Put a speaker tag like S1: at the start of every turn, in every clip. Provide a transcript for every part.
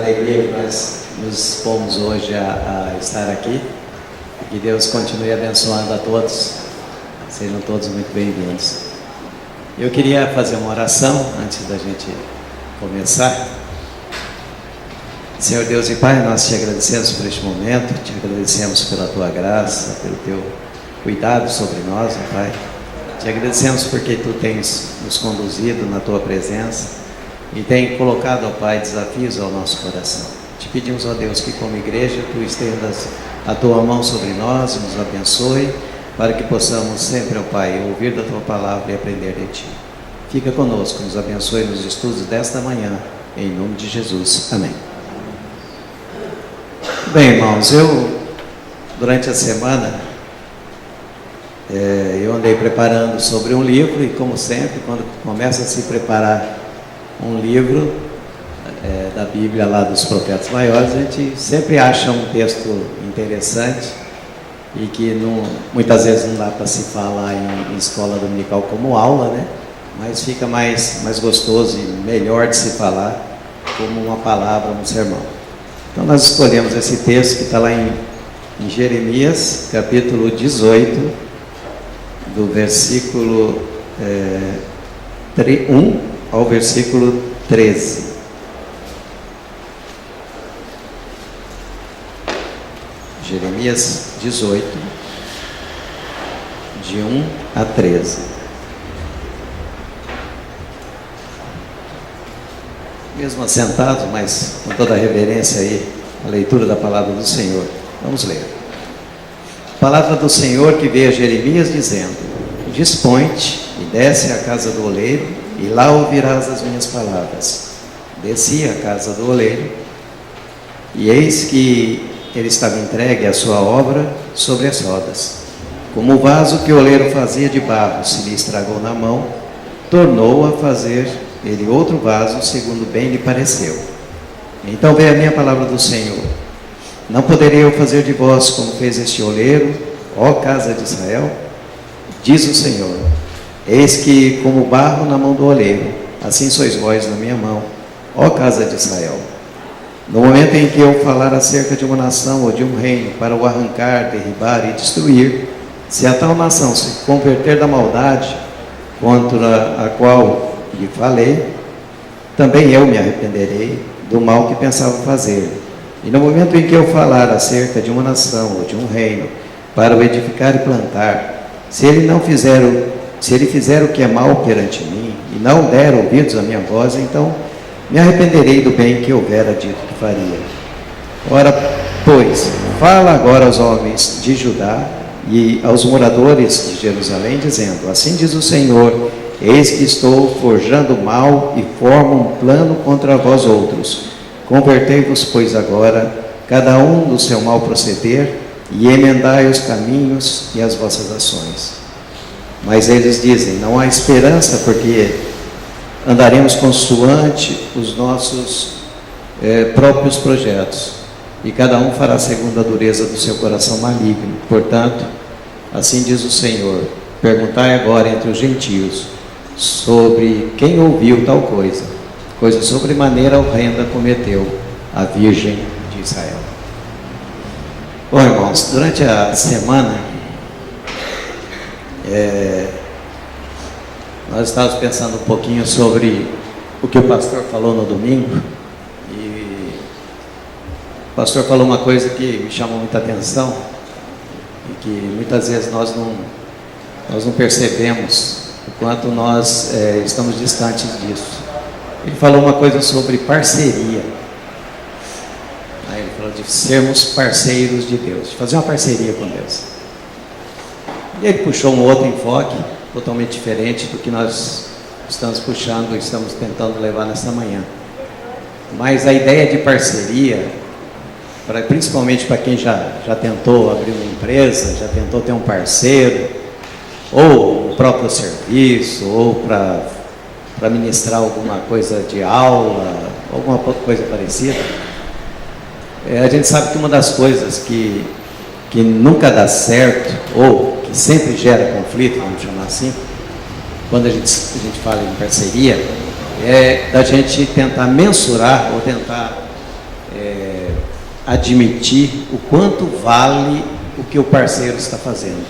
S1: alegria que nós nos dispomos hoje a estar aqui. Que Deus continue abençoando a todos. Sejam todos muito bem-vindos. Eu queria fazer uma oração antes da gente começar. Senhor Deus e Pai, nós te agradecemos por este momento, te agradecemos pela tua graça, pelo teu cuidado sobre nós, ó Pai. Te agradecemos porque tu tens nos conduzido na tua presença e tem colocado, ó Pai, desafios ao nosso coração. Te pedimos, ó Deus, que como igreja tu estendas a tua mão sobre nós e nos abençoe, para que possamos sempre, ó Pai, ouvir da tua palavra e aprender de ti. Fica conosco, nos abençoe nos estudos desta manhã, em nome de Jesus. Amém. Bem, irmãos, durante a semana, eu andei preparando sobre um livro e, como sempre, quando começa a se preparar um livro da Bíblia lá dos profetas maiores, a gente sempre acha um texto interessante e que muitas vezes não dá para se falar em escola dominical como aula, né? Mas fica mais gostoso e melhor de se falar como uma palavra, um sermão. Então nós escolhemos esse texto que está lá em Jeremias, capítulo 18, do versículo 1 ao versículo 13. Jeremias 18, de 1 a 13. Mesmo assentados, mas com toda a reverência aí, a leitura da palavra do Senhor. Vamos ler. Palavra do Senhor que veio a Jeremias dizendo: Dispõe-te e desce à casa do oleiro, e lá ouvirás as minhas palavras. Desci à casa do oleiro, e eis que ele estava entregue à sua obra sobre as rodas. Como o vaso que o oleiro fazia de barro se lhe estragou na mão, tornou a fazer ele outro vaso, segundo bem lhe pareceu. Então veio a minha palavra do Senhor: Não poderei eu fazer de vós como fez este oleiro, ó casa de Israel? Diz o Senhor: Eis que, como barro na mão do oleiro, assim sois vós na minha mão, ó casa de Israel. No momento em que eu falar acerca de uma nação ou de um reino, para o arrancar, derribar e destruir, se a tal nação se converter da maldade contra a qual lhe falei, também eu me arrependerei do mal que pensava fazer. E no momento em que eu falar acerca de uma nação ou de um reino, para o edificar e plantar, se ele fizer o que é mal perante mim, e não der ouvidos à minha voz, então me arrependerei do bem que houvera dito que faria. Ora, pois, fala agora aos homens de Judá e aos moradores de Jerusalém, dizendo: Assim diz o Senhor: Eis que estou forjando mal e formo um plano contra vós outros. Convertei-vos, pois, agora, cada um do seu mau proceder, e emendai os caminhos e as vossas ações. Mas eles dizem: Não há esperança, porque andaremos consoante os nossos próprios projetos, e cada um fará segundo a dureza do seu coração maligno. Portanto, assim diz o Senhor: Perguntai agora entre os gentios sobre quem ouviu tal coisa sobremaneira horrenda cometeu a Virgem de Israel. Bom, irmãos, durante a semana nós estávamos pensando um pouquinho sobre o que o pastor falou no domingo, e o pastor falou uma coisa que me chamou muita atenção e que muitas vezes nós não percebemos o quanto nós estamos distantes disso. Ele falou uma coisa sobre parceria. Ele falou de sermos parceiros de Deus, de fazer uma parceria com Deus. E ele puxou um outro enfoque totalmente diferente do que nós estamos puxando e estamos tentando levar nesta manhã. Mas a ideia de parceria, principalmente para quem já tentou abrir uma empresa, já tentou ter um parceiro, ou o próprio serviço, ou para ministrar alguma coisa de aula, alguma coisa parecida, a gente sabe que uma das coisas que nunca dá certo, ou que sempre gera conflito, vamos chamar assim, quando a gente fala em parceria, é da gente tentar mensurar ou tentar admitir o quanto vale o que o parceiro está fazendo.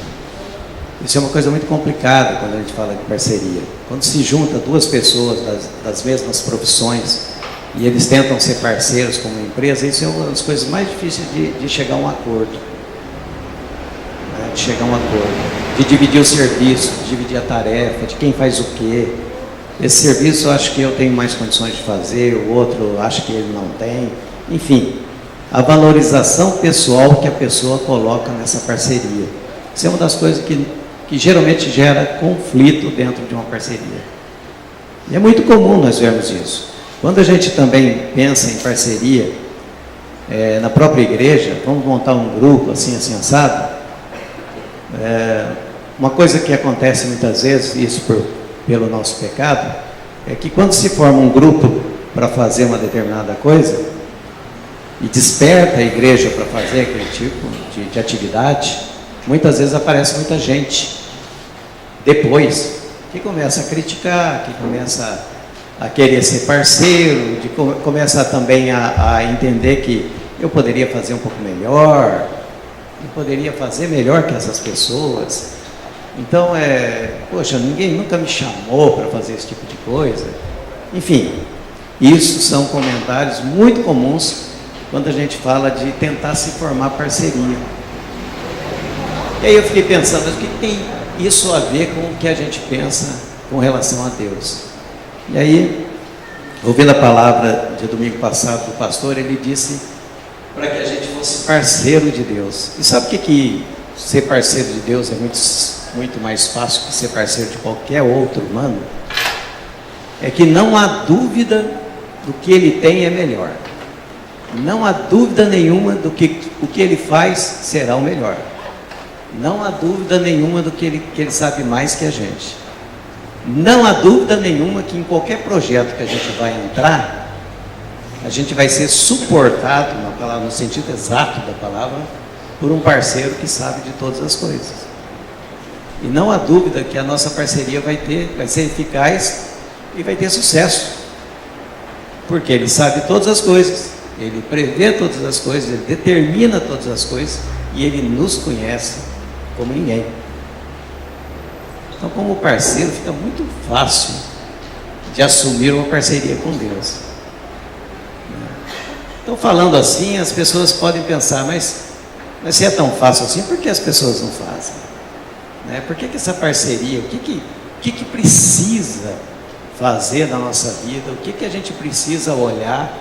S1: Isso é uma coisa muito complicada quando a gente fala de parceria. Quando se junta duas pessoas das mesmas profissões e eles tentam ser parceiros como empresa, isso é uma das coisas mais difíceis de chegar a um acordo. Né? De chegar a um acordo. De dividir o serviço, de dividir a tarefa, de quem faz o quê. Esse serviço eu acho que eu tenho mais condições de fazer, o outro acho que ele não tem. Enfim, a valorização pessoal que a pessoa coloca nessa parceria. Isso é uma das coisas que geralmente gera conflito dentro de uma parceria. E é muito comum nós vermos isso. Quando a gente também pensa em parceria, na própria igreja, vamos montar um grupo assim assado, uma coisa que acontece muitas vezes, isso pelo nosso pecado, é que quando se forma um grupo para fazer uma determinada coisa, e desperta a igreja para fazer aquele tipo de atividade, muitas vezes aparece muita gente depois que começa a criticar, que começa a querer ser parceiro, começa também a entender que eu poderia fazer um pouco melhor, eu poderia fazer melhor que essas pessoas. Então, poxa, ninguém nunca me chamou para fazer esse tipo de coisa. Enfim, isso são comentários muito comuns quando a gente fala de tentar se formar parceria. E aí eu fiquei pensando, mas o que tem isso a ver com o que a gente pensa com relação a Deus? E aí, ouvindo a palavra de domingo passado do pastor, ele disse para que a gente fosse parceiro de Deus. E sabe o que ser parceiro de Deus é muito mais fácil que ser parceiro de qualquer outro humano? É que não há dúvida do que ele tem é melhor. Não há dúvida nenhuma do que o que ele faz será o melhor. Não há dúvida nenhuma do que ele sabe mais que a gente. Não há dúvida nenhuma que em qualquer projeto que a gente vai entrar, a gente vai ser suportado, no sentido exato da palavra, por um parceiro que sabe de todas as coisas. E não há dúvida que a nossa parceria vai ser eficaz e vai ter sucesso. Porque ele sabe todas as coisas, ele prevê todas as coisas, ele determina todas as coisas e ele nos conhece como ninguém. Então, como parceiro, fica muito fácil de assumir uma parceria com Deus. Então, falando assim, as pessoas podem pensar, mas se é tão fácil assim, por que as pessoas não fazem? Por que essa parceria, o que precisa fazer na nossa vida, o que a gente precisa olhar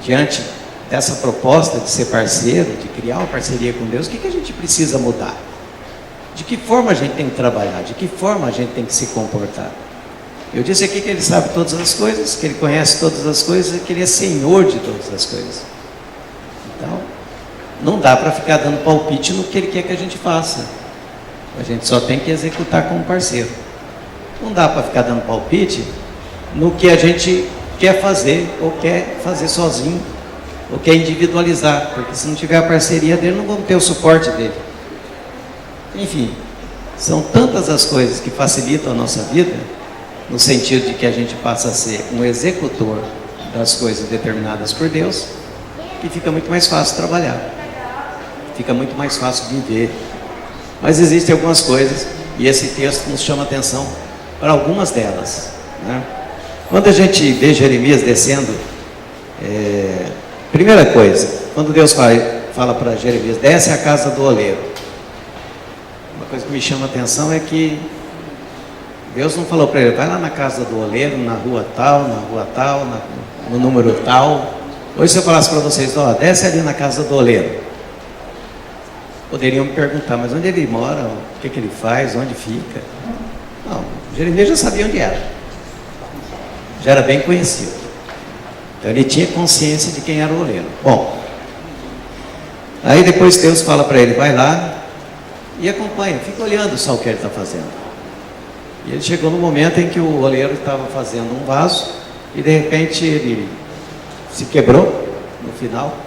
S1: diante dessa proposta de ser parceiro, de criar uma parceria com Deus, o que a gente precisa mudar? De que forma a gente tem que trabalhar? De que forma a gente tem que se comportar? Eu disse aqui que ele sabe todas as coisas, que ele conhece todas as coisas e que ele é senhor de todas as coisas. Então, não dá para ficar dando palpite no que ele quer que a gente faça. A gente só tem que executar como parceiro. Não dá para ficar dando palpite no que a gente quer fazer, ou quer fazer sozinho, ou quer individualizar, porque se não tiver a parceria dele, não vamos ter o suporte dele. Enfim, são tantas as coisas que facilitam a nossa vida, no sentido de que a gente passa a ser um executor das coisas determinadas por Deus, que fica muito mais fácil trabalhar, fica muito mais fácil viver. Mas existem algumas coisas, e esse texto nos chama a atenção para algumas delas. Quando a gente vê Jeremias descendo, primeira coisa, quando Deus fala para Jeremias, desce à casa do oleiro. Uma coisa que me chama a atenção é que Deus não falou para ele, vai lá na casa do oleiro, na rua tal, no número tal. Hoje se eu falasse para vocês, desce ali na casa do oleiro. Poderiam me perguntar, mas onde ele mora, o que ele faz, onde fica? Não, Jeremias já sabia onde era. Já era bem conhecido. Então ele tinha consciência de quem era o oleiro. Bom, aí depois Deus fala para ele, vai lá e acompanha, fica olhando só o que ele está fazendo. E ele chegou no momento em que o oleiro estava fazendo um vaso e de repente ele se quebrou no final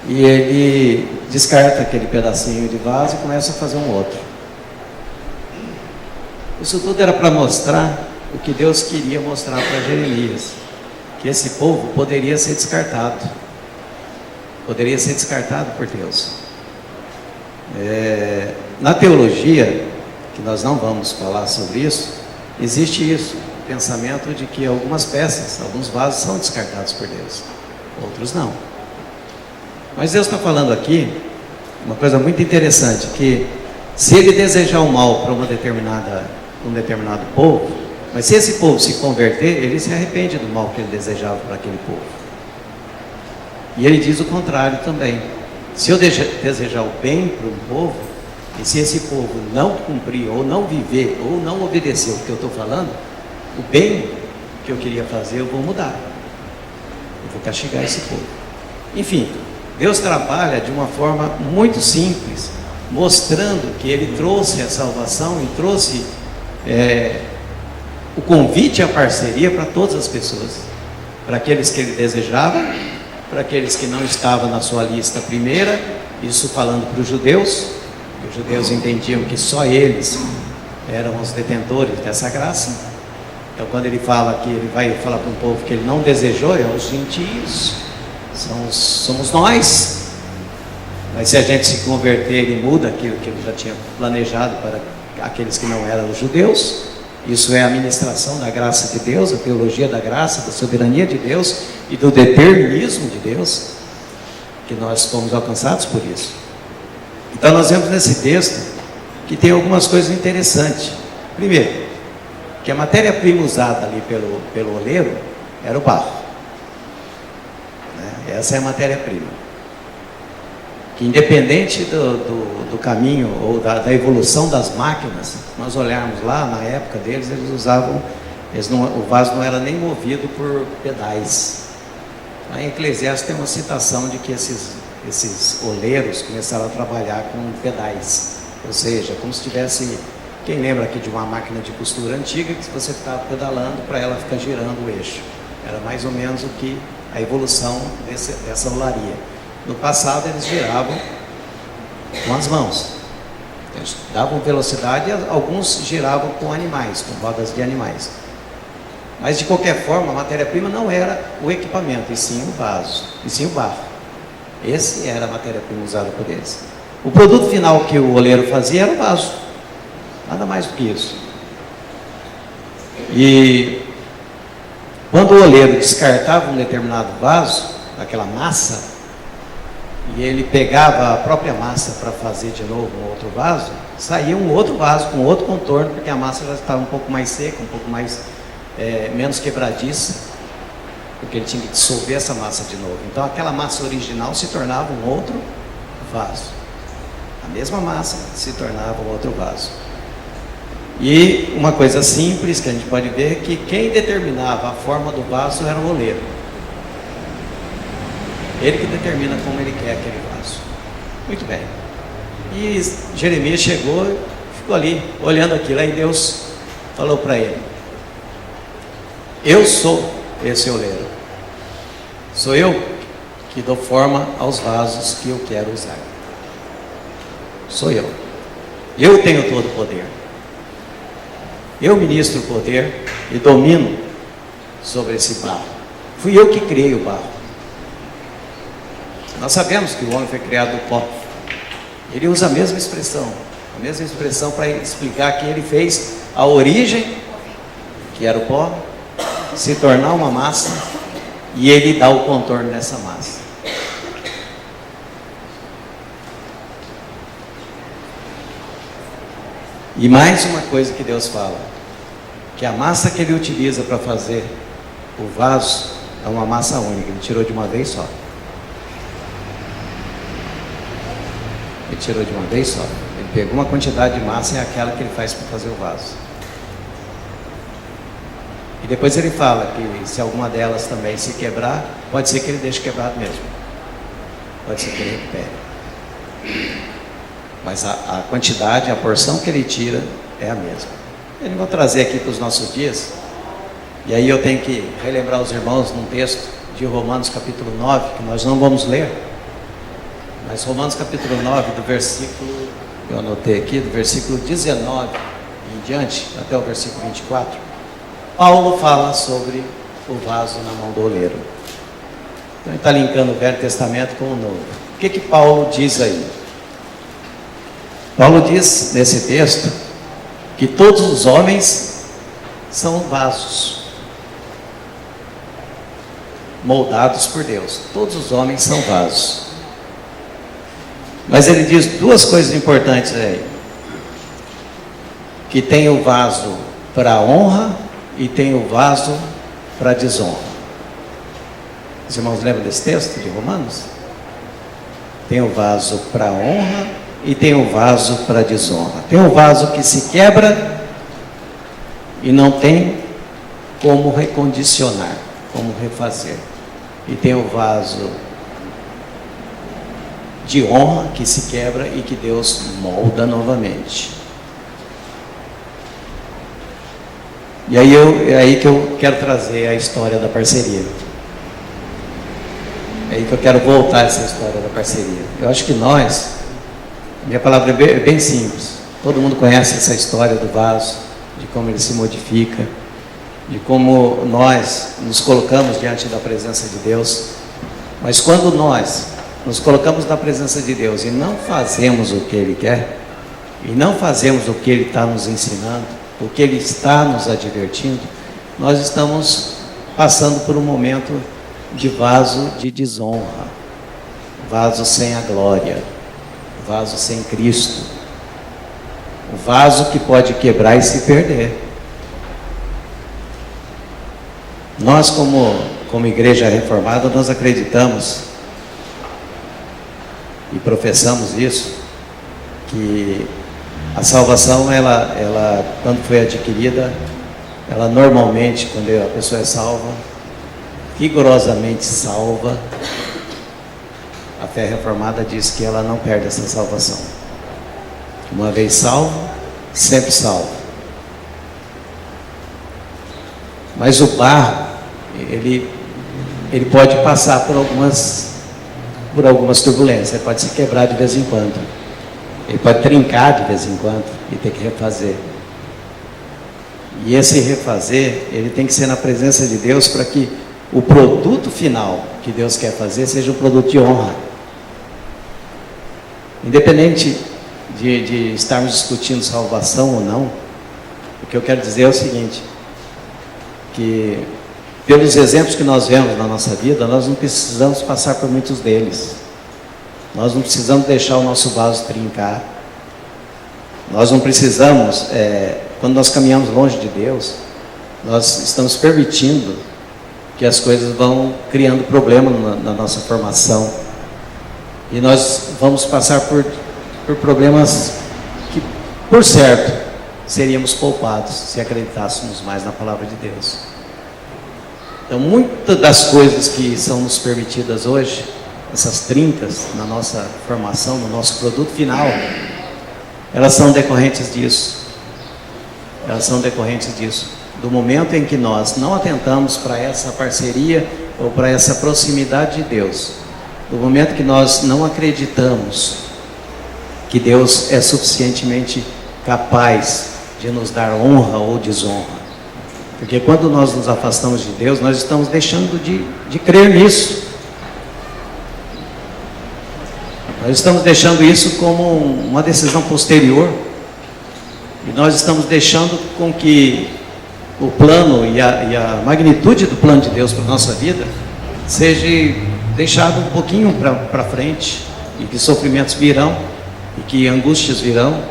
S1: e ele descarta aquele pedacinho de vaso e começa a fazer um outro. Isso tudo era para mostrar o que Deus queria mostrar para Jeremias, que esse povo poderia ser descartado, poderia ser descartado por Deus. Na teologia, que nós não vamos falar sobre isso, existe isso, o pensamento de que algumas peças, alguns vasos são descartados por Deus, outros não. Mas Deus está falando aqui uma coisa muito interessante, que se Ele desejar o mal para um determinado povo, mas se esse povo se converter, Ele se arrepende do mal que Ele desejava para aquele povo. E Ele diz o contrário também. Se eu desejar o bem para um povo, e se esse povo não cumprir, ou não viver, ou não obedecer o que eu estou falando, o bem que eu queria fazer, eu vou mudar. Eu vou castigar esse povo. Enfim, Deus trabalha de uma forma muito simples, mostrando que Ele trouxe a salvação e trouxe o convite à parceria para todas as pessoas. Para aqueles que Ele desejava, para aqueles que não estavam na sua lista primeira, isso falando para os judeus. Os judeus entendiam que só eles eram os detentores dessa graça. Então, quando Ele fala que Ele vai falar para um povo que Ele não desejou, é os gentios, somos nós. Mas se a gente se converter, Ele muda aquilo que Ele já tinha planejado para aqueles que não eram os judeus. Isso é a ministração da graça de Deus, a teologia da graça, da soberania de Deus e do determinismo de Deus, que nós fomos alcançados por isso. Então nós vemos nesse texto que tem algumas coisas interessantes. Primeiro, que a matéria-prima usada ali pelo oleiro era o barro, né? Essa é a matéria-prima. Que independente do caminho ou da evolução das máquinas, se nós olharmos lá, na época deles, eles usavam, o vaso não era nem movido por pedais. Lá em Eclesiastes tem uma citação de que esses oleiros começaram a trabalhar com pedais, ou seja, como se tivesse, quem lembra aqui de uma máquina de costura antiga, que você ficava pedalando para ela ficar girando o eixo. Era mais ou menos o que a evolução dessa olaria. No passado eles giravam com as mãos, eles davam velocidade, e alguns giravam com animais, com rodas de animais. Mas de qualquer forma, a matéria-prima não era o equipamento, e sim o vaso, e sim o barro. Esse era a matéria-prima usada por eles. O produto final que o oleiro fazia era o vaso, nada mais do que isso. E quando o oleiro descartava um determinado vaso, aquela massa, e ele pegava a própria massa para fazer de novo um outro vaso, saía um outro vaso com outro contorno, porque a massa já estava um pouco mais seca, um pouco mais menos quebradiça, porque ele tinha que dissolver essa massa de novo. Então aquela massa original se tornava um outro vaso. A mesma massa se tornava um outro vaso. E uma coisa simples que a gente pode ver é que quem determinava a forma do vaso era o oleiro. Ele que determina como ele quer aquele vaso. Muito bem. E Jeremias chegou e ficou ali, olhando aquilo. Aí Deus falou para ele: eu sou esse oleiro. Sou eu que dou forma aos vasos que eu quero usar. Sou eu. Eu tenho todo o poder. Eu ministro o poder e domino sobre esse barro. Fui eu que criei o barro. Nós sabemos que o homem foi criado do pó. Ele usa a mesma expressão para explicar que ele fez a origem, que era o pó, se tornar uma massa, e ele dá o contorno dessa massa. E mais uma coisa que Deus fala, que a massa que ele utiliza para fazer o vaso é uma massa única, ele tirou de uma vez só. Ele tirou de uma vez só. Ele pegou uma quantidade de massa, é aquela que ele faz para fazer o vaso. E depois ele fala que se alguma delas também se quebrar, pode ser que ele deixe quebrado mesmo. Pode ser que ele recupere. Mas a quantidade, a porção que ele tira é a mesma. Eu vou trazer aqui para os nossos dias. E aí eu tenho que relembrar os irmãos num texto de Romanos capítulo 9, que nós não vamos ler. Mas Romanos capítulo 9, do versículo, eu anotei aqui, do versículo 19 em diante, até o versículo 24, Paulo fala sobre o vaso na mão do oleiro. Então ele está linkando o Velho Testamento com o Novo. O que Paulo diz aí? Paulo diz nesse texto que todos os homens são vasos moldados por Deus. Todos os homens são vasos. Mas ele diz duas coisas importantes aí. Que tem o vaso para a honra e tem o vaso para a desonra. Os irmãos lembram desse texto de Romanos? Tem o vaso para a honra e tem o vaso para a desonra. Tem o vaso que se quebra e não tem como recondicionar, como refazer. E tem o vaso de honra que se quebra e que Deus molda novamente. E aí é aí que eu quero trazer a história da parceria. É aí que eu quero voltar essa história da parceria. Eu acho que nós, minha palavra é bem simples. Todo mundo conhece essa história do vaso, de como ele se modifica, de como nós nos colocamos diante da presença de Deus. Mas quando nós nos colocamos na presença de Deus e não fazemos o que Ele quer, e não fazemos o que Ele está nos ensinando, o que Ele está nos advertindo, nós estamos passando por um momento de vaso de desonra, vaso sem a glória, vaso sem Cristo, o vaso que pode quebrar e se perder. Nós como igreja reformada, nós acreditamos e professamos isso, que a salvação, ela quando foi adquirida, ela normalmente, quando a pessoa é salva, rigorosamente salva, a fé reformada diz que ela não perde essa salvação. Uma vez salvo, sempre salvo. Mas o barro, ele pode passar por algumas turbulências, ele pode se quebrar de vez em quando, ele pode trincar de vez em quando e ter que refazer. E esse refazer, ele tem que ser na presença de Deus, para que o produto final que Deus quer fazer seja um produto de honra. Independente de estarmos discutindo salvação ou não, o que eu quero dizer é o seguinte, que pelos exemplos que nós vemos na nossa vida, nós não precisamos passar por muitos deles. Nós não precisamos deixar o nosso vaso trincar. Nós não precisamos, quando nós caminhamos longe de Deus, nós estamos permitindo que as coisas vão criando problema na nossa formação. E nós vamos passar por problemas que, por certo, seríamos poupados se acreditássemos mais na palavra de Deus. Então, muitas das coisas que são nos permitidas hoje, essas trincas na nossa formação, no nosso produto final, elas são decorrentes disso. Elas são decorrentes disso. Do momento em que nós não atentamos para essa parceria ou para essa proximidade de Deus. Do momento que nós não acreditamos que Deus é suficientemente capaz de nos dar honra ou desonra. Porque quando nós nos afastamos de Deus, nós estamos deixando de crer nisso. Nós estamos deixando isso como uma decisão posterior. E nós estamos deixando com que o plano e a magnitude do plano de Deus para a nossa vida seja deixado um pouquinho para frente. E que sofrimentos virão, e que angústias virão.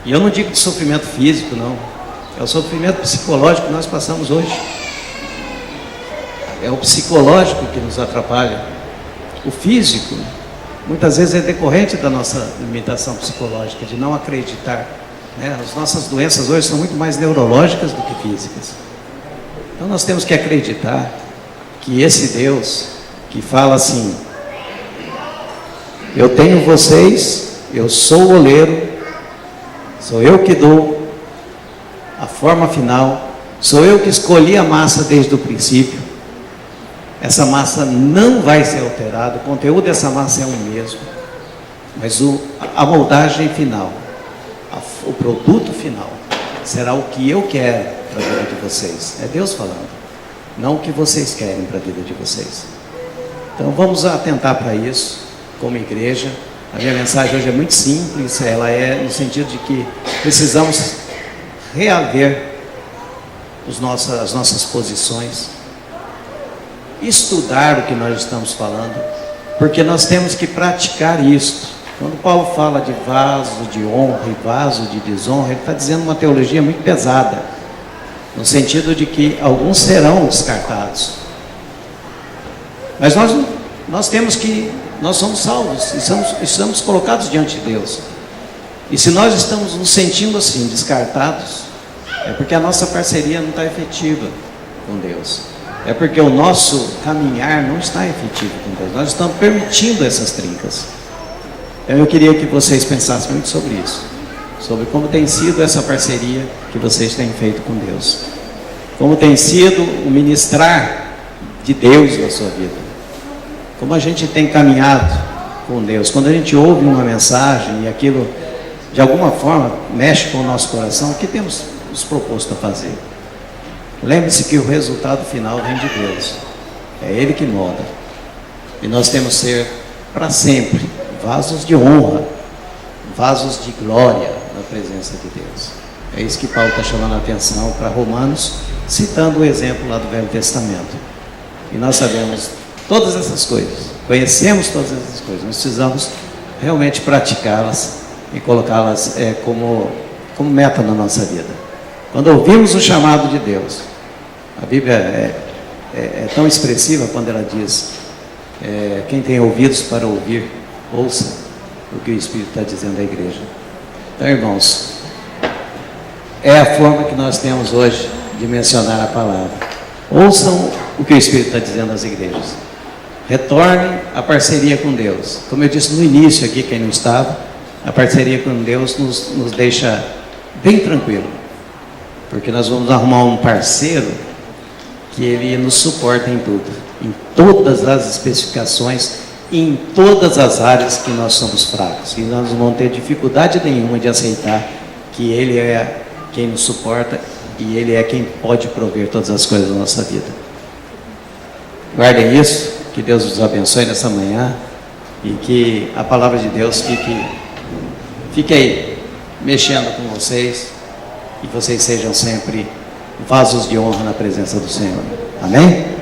S1: E eu não digo de sofrimento físico, não. É o sofrimento psicológico que nós passamos hoje. É o psicológico que nos atrapalha. O físico, muitas vezes, é decorrente da nossa limitação psicológica, de não acreditar. As nossas doenças hoje são muito mais neurológicas do que físicas. Então nós temos que acreditar que esse Deus que fala assim: eu tenho vocês, eu sou o oleiro, sou eu que dou a forma final, sou eu que escolhi a massa desde o princípio. Essa massa não vai ser alterada, o conteúdo dessa massa é o mesmo, mas a moldagem final, o produto final, será o que eu quero para a vida de vocês. É Deus falando, não o que vocês querem para a vida de vocês. Então vamos atentar para isso, como igreja. A minha mensagem hoje é muito simples, ela é no sentido de que precisamos reaver as nossas posições, estudar o que nós estamos falando, porque nós temos que praticar isto. Quando Paulo fala de vaso de honra e vaso de desonra, ele está dizendo uma teologia muito pesada, no sentido de que alguns serão descartados. Mas nós temos que, nós somos salvos, estamos colocados diante de Deus. E se nós estamos nos sentindo assim, descartados, é porque a nossa parceria não está efetiva com Deus. É porque o nosso caminhar não está efetivo com Deus. Nós estamos permitindo essas trincas. Então eu queria que vocês pensassem muito sobre isso, sobre como tem sido essa parceria que vocês têm feito com Deus, como tem sido o ministrar de Deus na sua vida, como a gente tem caminhado com Deus. Quando a gente ouve uma mensagem e aquilo de alguma forma mexe com o nosso coração, o que temos nos proposto a fazer? Lembre-se que o resultado final vem de Deus, é Ele que molda, e nós temos que ser para sempre vasos de honra, vasos de glória na presença de Deus. É isso que Paulo está chamando a atenção para Romanos, citando o exemplo lá do Velho Testamento. E nós sabemos todas essas coisas, conhecemos todas essas coisas, nós precisamos realmente praticá-las e colocá-las como meta na nossa vida. Quando ouvimos o chamado de Deus, a Bíblia é tão expressiva quando ela diz, quem tem ouvidos para ouvir, ouça o que o Espírito está dizendo à igreja. Então, irmãos, é a forma que nós temos hoje de mencionar a palavra. Ouçam o que o Espírito está dizendo às igrejas. Retornem a parceria com Deus. Como eu disse no início aqui, quem não estava, a parceria com Deus nos deixa bem tranquilo, porque nós vamos arrumar um parceiro que ele nos suporta em tudo, em todas as especificações, em todas as áreas que nós somos fracos, e nós não vamos ter dificuldade nenhuma de aceitar que Ele é quem nos suporta e Ele é quem pode prover todas as coisas da nossa vida. Guardem isso, que Deus os abençoe nessa manhã e que a palavra de Deus fique aí mexendo com vocês e vocês sejam sempre vasos de honra na presença do Senhor. Amém?